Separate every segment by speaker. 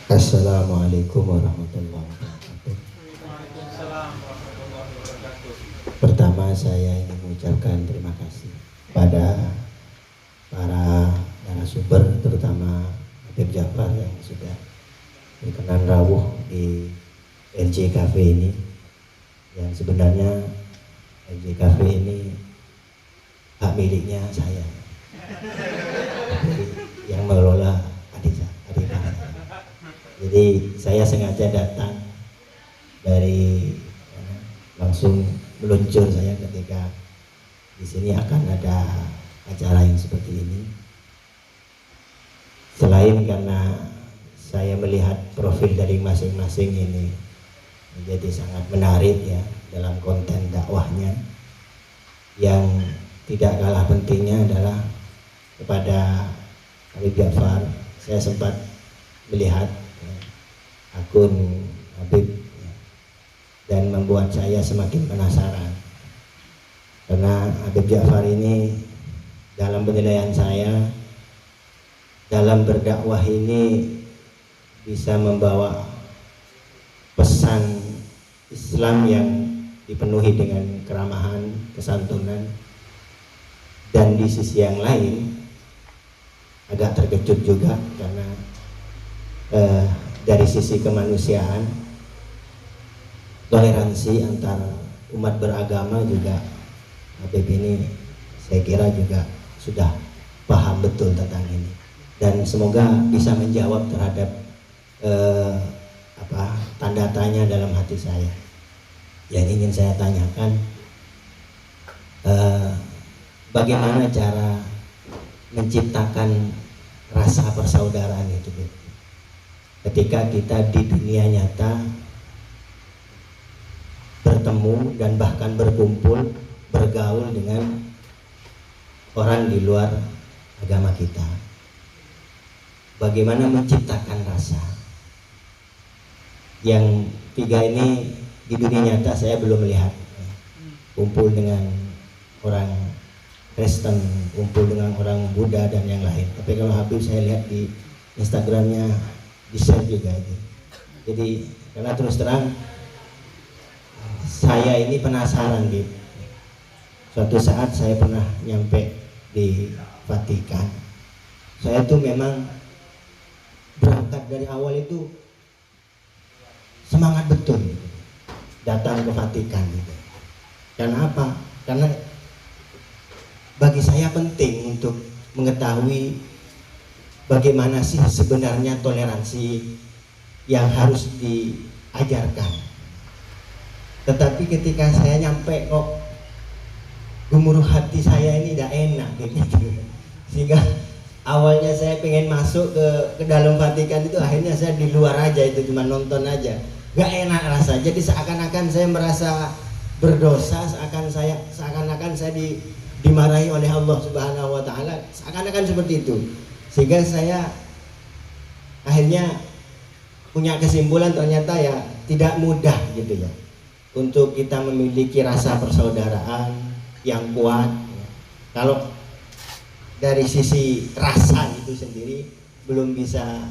Speaker 1: Assalamualaikum warahmatullahi wabarakatuh.
Speaker 2: Waalaikumsalam warahmatullahi wabarakatuh.
Speaker 1: Pertama saya ingin mengucapkan terima kasih pada para narasumber, terutama Habib Ja'far yang sudah berkenan rawuh di RJ Cafe ini. Yang sebenarnya RJ Cafe ini hak miliknya saya. Jadi yang mengelola adik saya. Jadi saya sengaja datang dari langsung meluncur saya ketika di sini akan ada acara yang seperti ini. Selain karena saya melihat profil dari masing-masing ini menjadi sangat menarik ya dalam konten dakwahnya, yang tidak kalah pentingnya adalah kepada Habib Ja'far. Saya sempat melihat akun Habib dan membuat saya semakin penasaran, karena Habib Ja'far ini dalam penilaian saya dalam berdakwah ini bisa membawa pesan Islam yang dipenuhi dengan keramahan, kesantunan, dan di sisi yang lain agak terkejut juga karena dari sisi kemanusiaan, toleransi antar umat beragama juga Habib ini saya kira juga sudah paham betul tentang ini, dan semoga bisa menjawab terhadap tanda tanya dalam hati saya. Yang ingin saya tanyakan, bagaimana cara menciptakan rasa persaudaraan itu, ketika kita di dunia nyata bertemu dan bahkan berkumpul, bergaul dengan orang di luar agama kita. Bagaimana menciptakan rasa? Yang tiga ini di dunia nyata saya belum melihat. Kumpul dengan orang Kristen, kumpul dengan orang Buddha dan yang lain. Tapi kalau Habib saya lihat di Instagramnya di-share juga itu. Jadi karena terus terang saya ini penasaran gitu. Suatu saat saya pernah nyampe di Vatikan. Saya tuh memang berangkat dari awal itu semangat betul gitu, datang ke Vatikan gitu. Karena apa? Karena bagi saya penting untuk mengetahui bagaimana sih sebenarnya toleransi yang harus diajarkan. Tetapi ketika saya nyampe kok gemuruh hati saya ini tidak enak gitu. Sehingga awalnya saya pengen masuk ke dalam Vatikan itu, akhirnya saya di luar aja, itu cuma nonton aja. Gak enak rasa. Jadi seakan-akan saya merasa berdosa, seakan-akan saya dimarahi oleh Allah Subhanahu wa taala, seakan-akan seperti itu. Sehingga saya akhirnya punya kesimpulan ternyata ya tidak mudah gitu ya untuk kita memiliki rasa persaudaraan yang kuat. Kalau dari sisi rasa itu sendiri belum bisa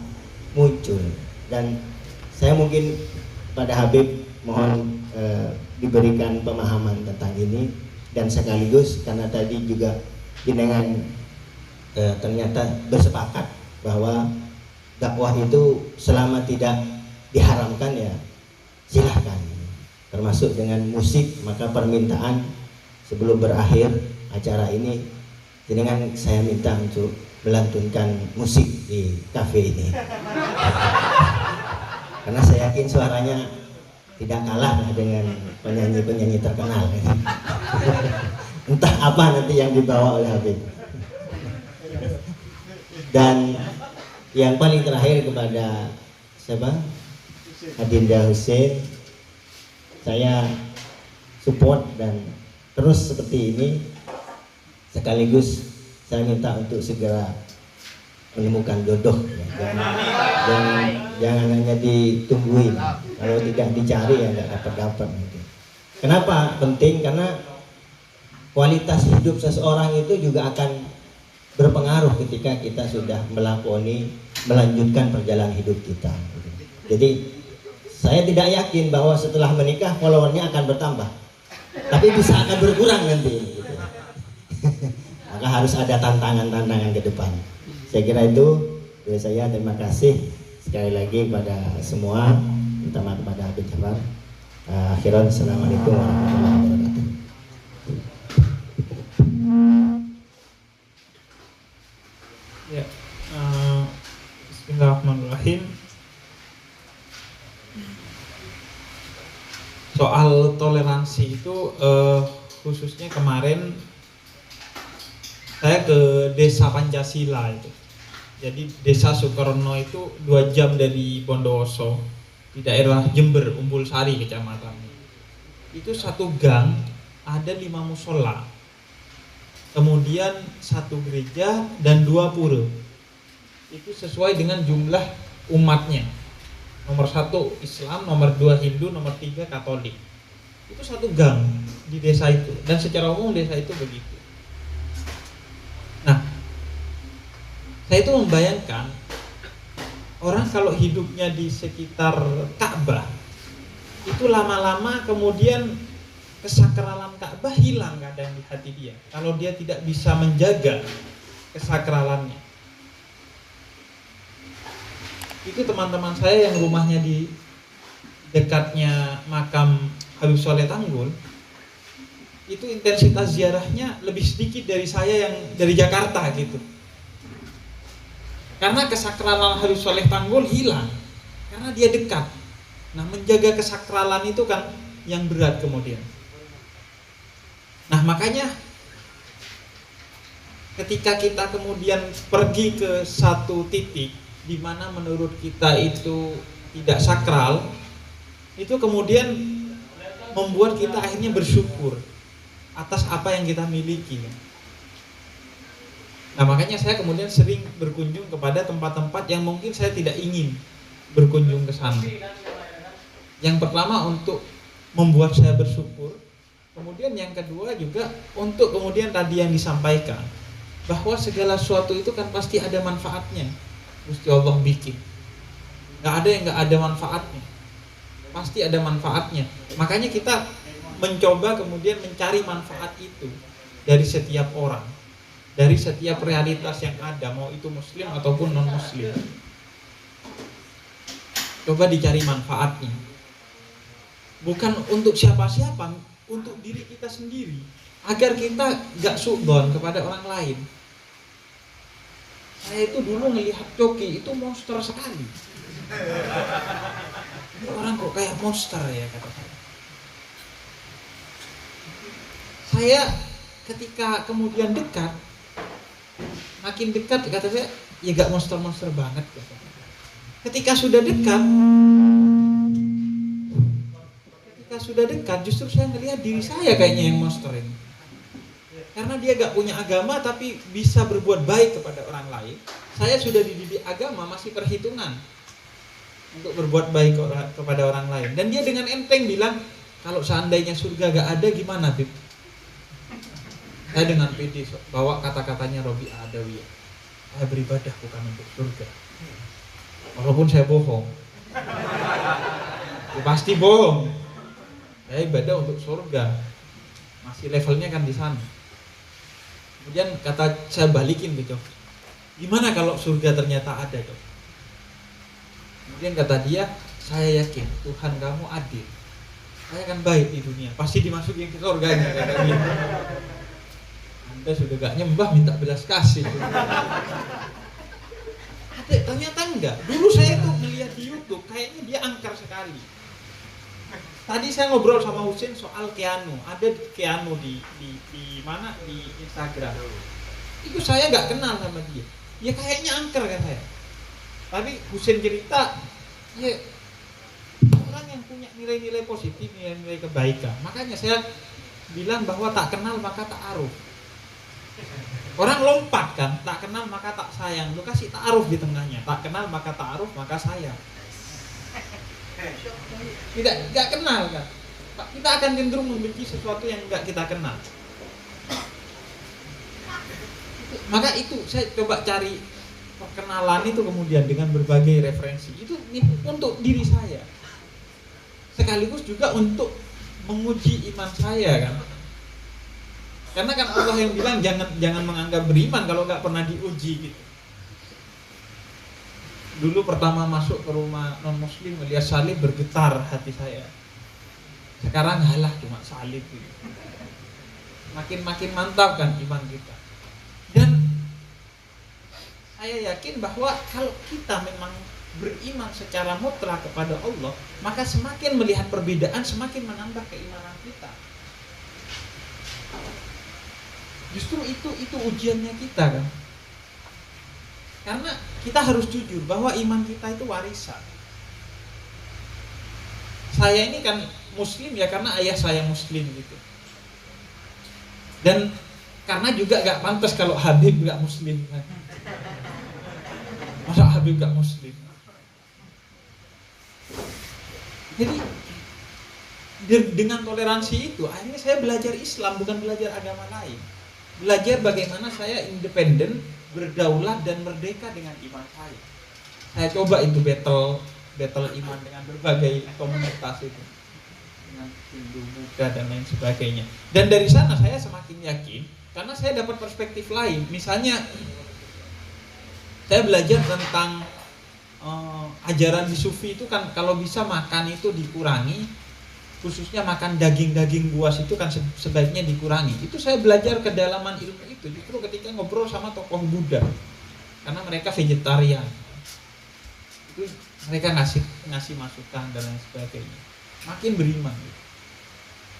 Speaker 1: muncul, dan saya mungkin pada Habib mohon diberikan pemahaman tentang ini, dan sekaligus karena tadi juga jenengan ternyata bersepakat bahwa dakwah itu selama tidak diharamkan ya silahkan, termasuk dengan musik. Maka permintaan sebelum berakhir acara ini, jenengan saya minta untuk melantunkan musik di kafe ini karena saya yakin suaranya tidak kalah dengan penyanyi-penyanyi terkenal. Entah apa nanti yang dibawa oleh Habib. Dan yang paling terakhir kepada siapa? Adinda Hussein, saya support dan terus seperti ini. Sekaligus saya minta untuk segera menemukan jodoh ya. Jangan hanya ditungguin, kalau tidak dicari ya nggak dapat gitu. Kenapa penting? Karena kualitas hidup seseorang itu juga akan berpengaruh ketika kita sudah melanjutkan perjalanan hidup kita. Jadi saya tidak yakin bahwa setelah menikah followernya akan bertambah, tapi bisa akan berkurang nanti. Gitu. Maka harus ada tantangan-tantangan ke depan. Saya kira itu dari saya. Terima kasih sekali lagi kepada semua, terutama kepada Habib Jafar. Akhiran, assalamualaikum warahmatullahi wabarakatuh.
Speaker 2: Ya, Bismillahirrahmanirrahim. Soal toleransi itu khususnya kemarin saya ke desa Pancasila itu. Jadi desa Sukarno itu 2 jam dari Bondowoso di daerah Jember, Umbul Sari kecamatannya. Itu satu gang ada 5 musola, kemudian 1 gereja dan 2 pura. Itu sesuai dengan jumlah umatnya. Nomor 1 Islam, nomor 2 Hindu, nomor 3 Katolik. Itu satu gang di desa itu, dan secara umum desa itu begitu. Nah, saya itu membayangkan orang kalau hidupnya di sekitar Ka'bah itu lama-lama kemudian kesakralan Ka'bah hilang kadang di hati dia kalau dia tidak bisa menjaga kesakralannya. Itu teman-teman saya yang rumahnya di dekatnya makam Habib Soleh Tanggul, itu intensitas ziarahnya lebih sedikit dari saya yang dari Jakarta gitu. Karena kesakralan Habib Soleh Tanggul hilang karena dia dekat. Nah, menjaga kesakralan itu kan yang berat kemudian. Nah, makanya ketika kita kemudian pergi ke satu titik di mana menurut kita itu tidak sakral, itu kemudian membuat kita akhirnya bersyukur atas apa yang kita miliki. Nah, makanya saya kemudian sering berkunjung kepada tempat-tempat yang mungkin saya tidak ingin berkunjung ke sana. Yang pertama untuk membuat saya bersyukur, kemudian yang kedua juga untuk kemudian tadi yang disampaikan bahwa segala sesuatu itu kan pasti ada manfaatnya. Gusti Allah bikin, nggak ada yang nggak ada manfaatnya, pasti ada manfaatnya. Makanya kita mencoba kemudian mencari manfaat itu dari setiap orang, dari setiap realitas yang ada, mau itu muslim ataupun non muslim. Coba dicari manfaatnya, bukan untuk siapa-siapa, untuk diri kita sendiri, agar kita nggak suudzon kepada orang lain. Saya itu dulu melihat Coki itu monster sekali. Ini orang kok kayak monster ya, kata saya. Saya ketika kemudian dekat, makin dekat kata saya, ya gak monster-monster banget. Ketika sudah dekat, justru saya melihat diri saya kayaknya yang monster ini. Karena dia gak punya agama tapi bisa berbuat baik kepada orang lain. Saya sudah dididik agama, masih perhitungan untuk berbuat baik kepada orang lain. Dan dia dengan enteng bilang, kalau seandainya surga gak ada gimana, Bib? Saya dengan pede bawa kata-katanya Robi Adawiyah, saya beribadah bukan untuk surga. Walaupun saya bohong, ya pasti bohong. Saya ibadah untuk surga, masih levelnya kan di sana. Kemudian kata saya balikin ke Cok, gimana kalau surga ternyata ada, Cok? Kemudian kata dia, saya yakin Tuhan kamu adil, saya akan baik di dunia, pasti dimasukin ke surganya, kata dia. Anda sudah gak nyembah minta belas kasih. Ada, ternyata enggak. Dulu saya tuh melihat di YouTube, kayaknya dia angker sekali. Tadi saya ngobrol sama Husin soal Keanu, ada Keanu di mana di Instagram. Itu saya nggak kenal sama dia. Ya kayaknya angker kan saya. Tapi Husin cerita, ya orang yang punya nilai-nilai positif, nilai-nilai kebaikan. Makanya saya bilang bahwa tak kenal maka tak aruf. Orang lompat kan, tak kenal maka tak sayang. Lu kasih ta'aruf di tengahnya. Tak kenal maka ta'aruf maka sayang. Tidak kenal kan, kita akan cenderung membenci sesuatu yang tidak kita kenal. Maka itu saya coba cari perkenalan itu kemudian dengan berbagai referensi itu untuk diri saya, sekaligus juga untuk menguji iman saya kan. Karena kan Allah yang bilang jangan menganggap beriman kalau nggak pernah diuji gitu. Dulu pertama masuk ke rumah non muslim melihat salib bergetar hati saya. Sekarang halah cuma salib gitu. Makin mantap kan iman kita. Dan saya yakin bahwa kalau kita memang beriman secara mutlak kepada Allah, maka semakin melihat perbedaan semakin menambah keimanan kita. Justru itu ujiannya kita kan. Karena kita harus jujur bahwa iman kita itu warisan. Saya ini kan muslim ya karena ayah saya muslim gitu. Dan karena juga gak pantas kalau Habib gak muslim kan. Masa Habib gak muslim? Jadi dengan toleransi itu akhirnya saya belajar Islam, bukan belajar agama lain. Belajar bagaimana saya independen, berdaulat dan merdeka dengan iman saya. Saya coba itu battle iman dengan berbagai komunitas itu, dengan Hindu, Buddha dan lain sebagainya. Dan dari sana saya semakin yakin karena saya dapat perspektif lain. Misalnya saya belajar tentang ajaran di Sufi itu kan kalau bisa makan itu dikurangi, khususnya makan daging-daging buas itu kan sebaiknya dikurangi. Itu saya belajar kedalaman ilmu itu justru ketika ngobrol sama tokoh Buddha, karena mereka vegetarian. Itu mereka ngasih masukan dan lain sebagainya. Makin beriman.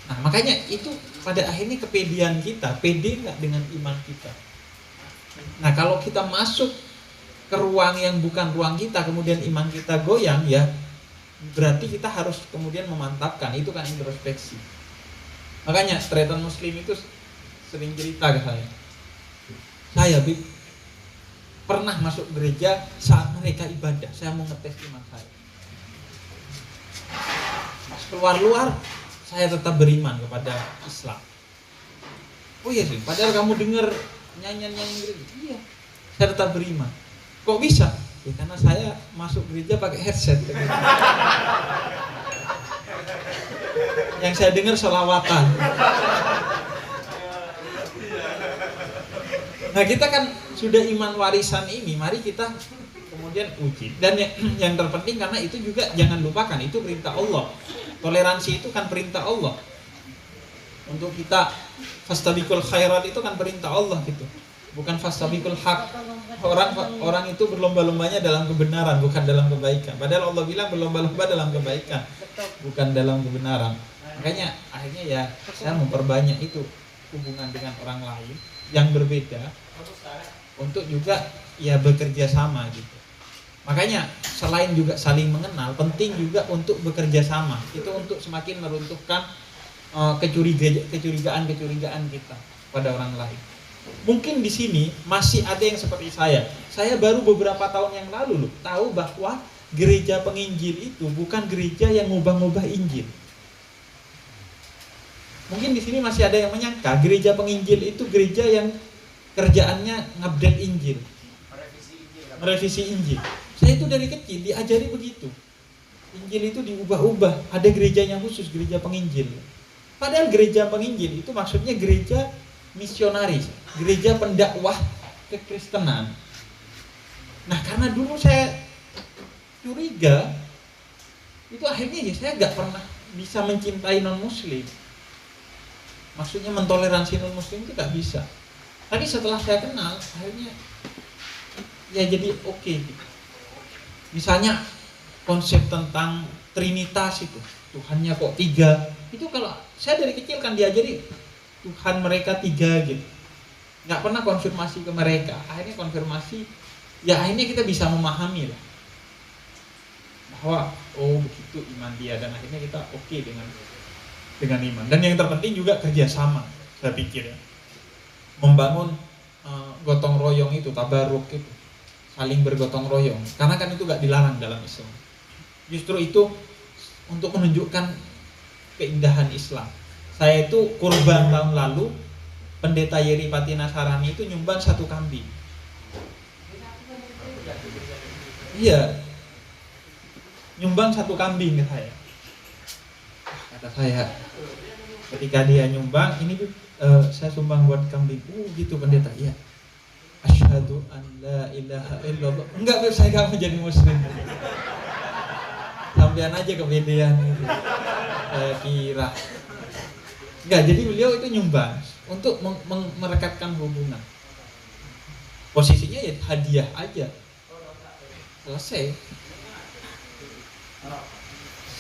Speaker 2: Nah makanya itu pada akhirnya kepedean kita, pede nggak dengan iman kita. Nah kalau kita masuk ke ruang yang bukan ruang kita, kemudian iman kita goyang ya, berarti kita harus kemudian memantapkan, itu kan introspeksi. Makanya Tretan Muslim itu sering cerita ke saya Bib, pernah masuk gereja saat mereka ibadah, saya mau ngetes iman saya. Pas keluar saya tetap beriman kepada Islam. Oh iya sih, padahal kamu dengar nyanyian gereja, iya, saya tetap beriman. Kok bisa? Ya karena saya masuk gereja pakai headset. Yang saya dengar selawatan. Nah kita kan sudah iman warisan ini, mari kita kemudian uji. Dan yang terpenting karena itu juga jangan lupakan, itu perintah Allah. Toleransi itu kan perintah Allah. Untuk kita fastabiqul khairat itu kan perintah Allah gitu. Bukan fastabiqul haq. Orang itu berlomba-lombanya dalam kebenaran, bukan dalam kebaikan. Padahal Allah bilang berlomba-lomba dalam kebaikan, bukan dalam kebenaran. Makanya akhirnya ya saya memperbanyak itu hubungan dengan orang lain yang berbeda untuk juga ya bekerja sama gitu. Makanya selain juga saling mengenal, penting juga untuk bekerja sama. Itu untuk semakin meruntuhkan kecurigaan kita pada orang lain. Mungkin di sini masih ada yang seperti saya. Saya baru beberapa tahun yang lalu tahu bahwa gereja penginjil itu bukan gereja yang ngubah-ngubah Injil. Mungkin di sini masih ada yang menyangka gereja penginjil itu gereja yang kerjaannya ngupdate Injil, merevisi Injil. Saya itu dari kecil diajari begitu. Injil itu diubah-ubah. Ada gerejanya khusus, gereja penginjil. Padahal gereja penginjil itu maksudnya gereja misionaris, gereja pendakwah kekristenan. Nah karena dulu saya curiga, itu akhirnya ya saya gak pernah bisa mencintai non muslim. Maksudnya mentoleransi non muslim itu gak bisa. Tapi setelah saya kenal, akhirnya ya jadi oke gitu. Misalnya konsep tentang Trinitas itu, Tuhannya kok 3. Itu kalau saya dari kecil kan diajari Tuhan mereka 3 gitu. Nggak pernah konfirmasi ke mereka. Akhirnya konfirmasi, ya akhirnya kita bisa memahami lah bahwa oh begitu iman dia, dan akhirnya kita oke dengan iman. Dan yang terpenting juga kerjasama, saya pikir ya, membangun gotong royong itu, tabaruk itu, saling bergotong royong. Karena kan itu nggak dilarang dalam Islam. Justru itu untuk menunjukkan keindahan Islam. Saya itu kurban tahun lalu, pendeta Yeri Pati Nasarani itu nyumbang 1 kambing. Iya, nyumbang 1 kambing ke saya. Kata saya, ketika dia nyumbang, ini saya sumbang buat kambing. Gitu pendeta. Iya. Asyhadu an la ilaha illallah. Enggak, saya enggak mau jadi muslim. Sampean aja kepedean gitu. Saya kira. Enggak, jadi beliau itu nyumbang untuk merekatkan hubungan. Posisinya ya hadiah aja. Selesai.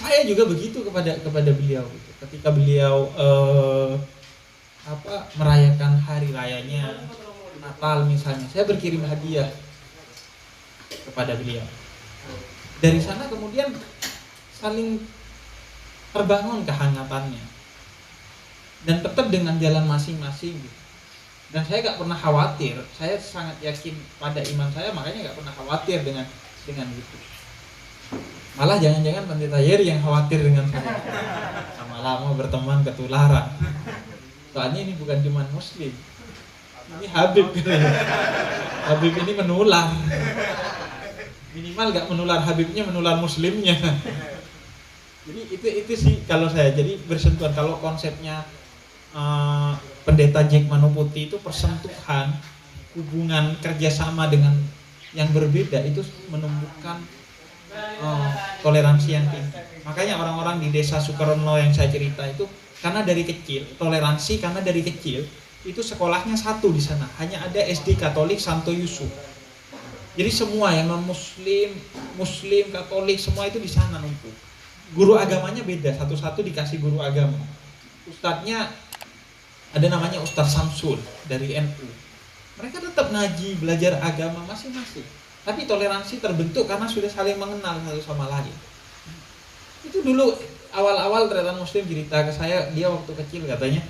Speaker 2: Saya juga begitu kepada beliau gitu. Ketika beliau merayakan hari rayanya Natal misalnya, saya berkirim hadiah kepada beliau. Dari sana kemudian saling terbangun kehangatannya, dan tetap dengan jalan masing-masing gitu. Dan saya gak pernah khawatir, saya sangat yakin pada iman saya, makanya gak pernah khawatir dengan itu. Malah jangan-jangan pendeta Yeri yang khawatir dengan saya. Sama lama berteman ketularan. Soalnya ini bukan cuma muslim, ini Habib gitu ya. Habib ini menular. Minimal gak menular Habibnya, menular muslimnya. Jadi itu sih kalau saya. Jadi bersentuhan, kalau konsepnya pendeta Jack Manoputi itu persentuhan, hubungan kerjasama dengan yang berbeda, itu menumbuhkan toleransi yang tinggi. Makanya orang-orang di desa Sukarono yang saya cerita itu, karena dari kecil toleransi, karena dari kecil itu sekolahnya satu di sana, hanya ada SD Katolik Santo Yusuf. Jadi semua yang non Muslim, Muslim, Katolik, semua itu di sana numpuk. Guru agamanya beda, satu-satu dikasih guru agama. Ustadznya ada namanya Ustadz Samsul dari NU. Mereka tetap ngaji, belajar agama masing-masing. Tapi toleransi terbentuk karena sudah saling mengenal satu sama lain. Itu dulu awal-awal ternyata Muslim cerita ke saya, dia waktu kecil katanya,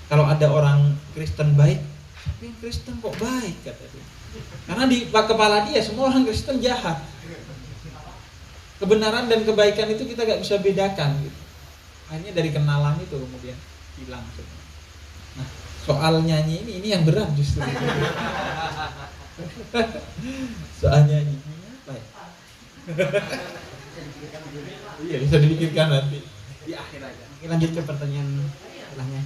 Speaker 2: kalau ada orang Kristen baik, tapi yang Kristen kok baik kata dia. Karena di kepala dia semua orang Kristen jahat. Kebenaran dan kebaikan itu kita gak bisa bedakan gitu. Hanya dari kenalan itu kemudian hilang semua. Nah, soal nyanyi ini yang berat justru. Soal nyanyi baik. Iya, bisa dipikirkan nanti di akhir aja.
Speaker 3: Oke, lanjut ke pertanyaan setelahnya.